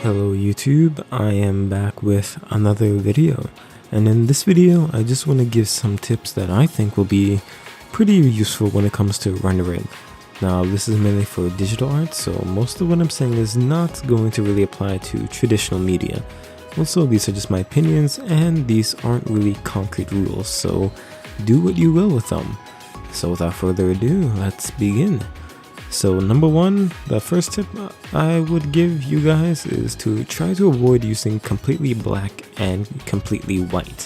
Hello YouTube, I am back with another video, and in this video I just want to give some tips that I think will be pretty useful when it comes to rendering. Now this is mainly for digital art, so most of what I'm saying is not going to really apply to traditional media. Also, these are just my opinions and these aren't really concrete rules, so do what you will with them. So without further ado, let's begin. So number one, the first tip I would give you guys is to try to avoid using completely black and completely white.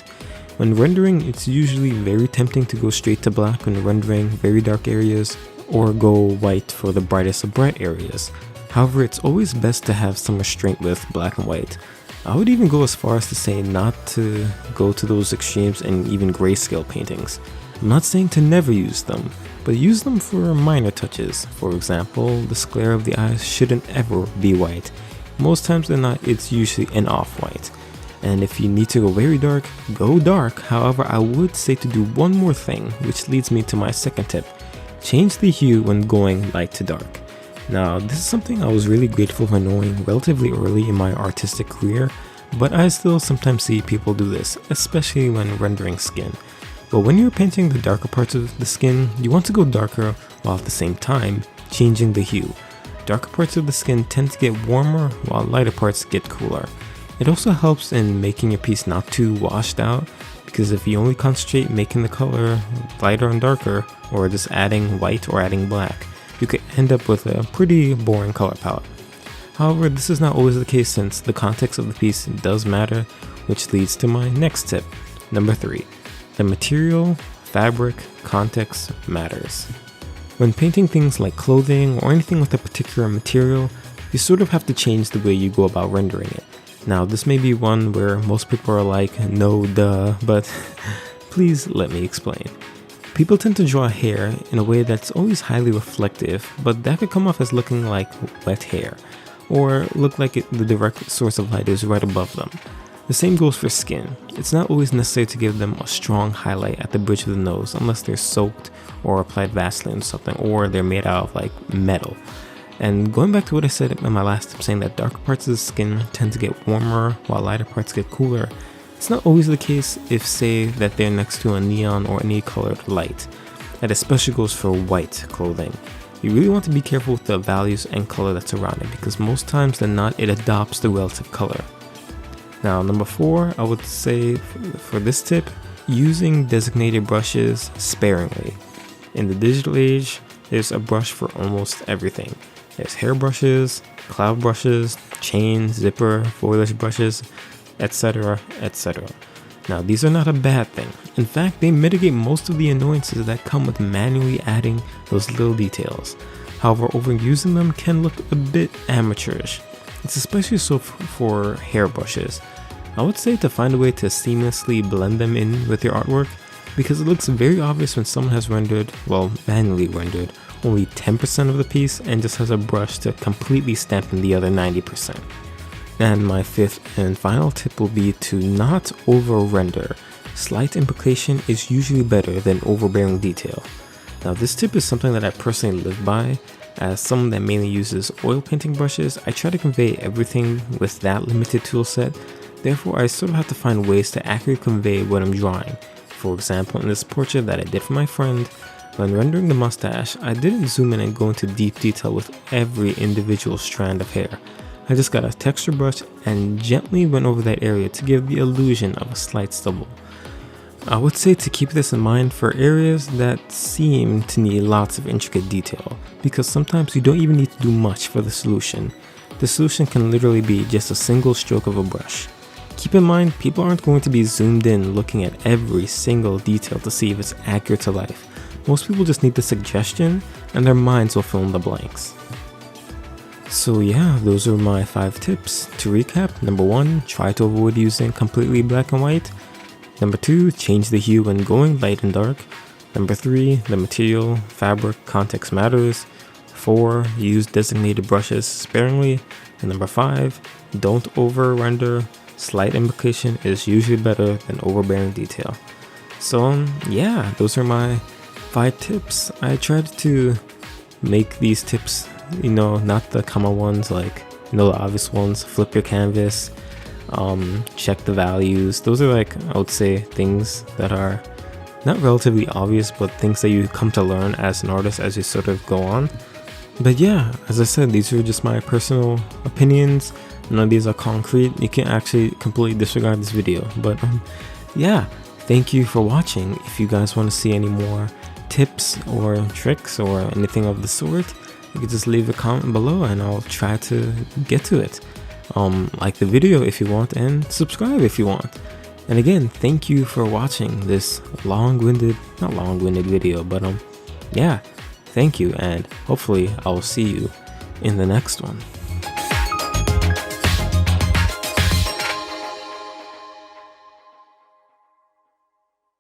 When rendering, it's usually very tempting to go straight to black when rendering very dark areas, or go white for the brightest of bright areas. However, it's always best to have some restraint with black and white. I would even go as far as to say not to go to those extremes in even grayscale paintings. I'm not saying to never use them, but use them for minor touches. For example, the sclera of the eyes shouldn't ever be white. Most times than not, it's usually an off-white. And if you need to go very dark, go dark. However, I would say to do one more thing, which leads me to my second tip. Change the hue when going light to dark. Now, this is something I was really grateful for knowing relatively early in my artistic career, but I still sometimes see people do this, especially when rendering skin. But when you're painting the darker parts of the skin, you want to go darker while at the same time changing the hue. Darker parts of the skin tend to get warmer while lighter parts get cooler. It also helps in making your piece not too washed out, because if you only concentrate making the color lighter and darker, or just adding white or adding black, you could end up with a pretty boring color palette. However, this is not always the case since the context of the piece does matter, which leads to my next tip. Number 3. The material, fabric, context matters. When painting things like clothing or anything with a particular material, you sort of have to change the way you go about rendering it. Now, this may be one where most people are like, no duh, but please let me explain. People tend to draw hair in a way that's always highly reflective, but that could come off as looking like wet hair, or look like the direct source of light is right above them. The same goes for skin. It's not always necessary to give them a strong highlight at the bridge of the nose unless they're soaked or applied Vaseline or something, or they're made out of like metal. And going back to what I said in my last tip, saying that darker parts of the skin tend to get warmer while lighter parts get cooler, it's not always the case if, say, that they're next to a neon or any colored light. That especially goes for white clothing. You really want to be careful with the values and color that's around it, because most times than not, it adopts the relative color. Now, number 4, I would say for this tip, using designated brushes sparingly. In the digital age, there's a brush for almost everything. There's hair brushes, cloud brushes, chain, zipper, foliage brushes, etc., etc. Now, these are not a bad thing. In fact, they mitigate most of the annoyances that come with manually adding those little details. However, overusing them can look a bit amateurish. It's especially so for hair brushes. I would say to find a way to seamlessly blend them in with your artwork, because it looks very obvious when someone has rendered, well, manually rendered, only 10% of the piece and just has a brush to completely stamp in the other 90%. And my 5th and final tip will be to not over-render. Slight implication is usually better than overbearing detail. Now, this tip is something that I personally live by. As someone that mainly uses oil painting brushes, I try to convey everything with that limited tool set. Therefore, I sort of have to find ways to accurately convey what I'm drawing. For example, in this portrait that I did for my friend, when rendering the mustache, I didn't zoom in and go into deep detail with every individual strand of hair. I just got a texture brush and gently went over that area to give the illusion of a slight stubble. I would say to keep this in mind for areas that seem to need lots of intricate detail, because sometimes you don't even need to do much for the solution. The solution can literally be just a single stroke of a brush. Keep in mind, people aren't going to be zoomed in looking at every single detail to see if it's accurate to life. Most people just need the suggestion, and their minds will fill in the blanks. So yeah, those are my 5 tips. To recap, number 1, try to avoid using completely black and white. Number 2, change the hue when going light and dark. Number 3, the material, fabric, context matters. 4, use designated brushes sparingly. And number 5, don't over-render. Slight implication is usually better than overbearing detail. So yeah, those are my 5 tips. I tried to make these tips, not the common ones like You know, the obvious ones: flip your canvas, check the values. Those are like, I would say, things that are not relatively obvious, but things that you come to learn as an artist as you sort of go on. But yeah, as I said, these are just my personal opinions. None of these are concrete. You can actually completely disregard this video. But yeah, thank you for watching. If you guys want to see any more tips or tricks or anything of the sort, you can just leave a comment below and I'll try to get to it. Like the video if you want, and subscribe if you want. And again, thank you for watching this not long-winded video, but yeah, thank you, and hopefully I'll see you in the next one.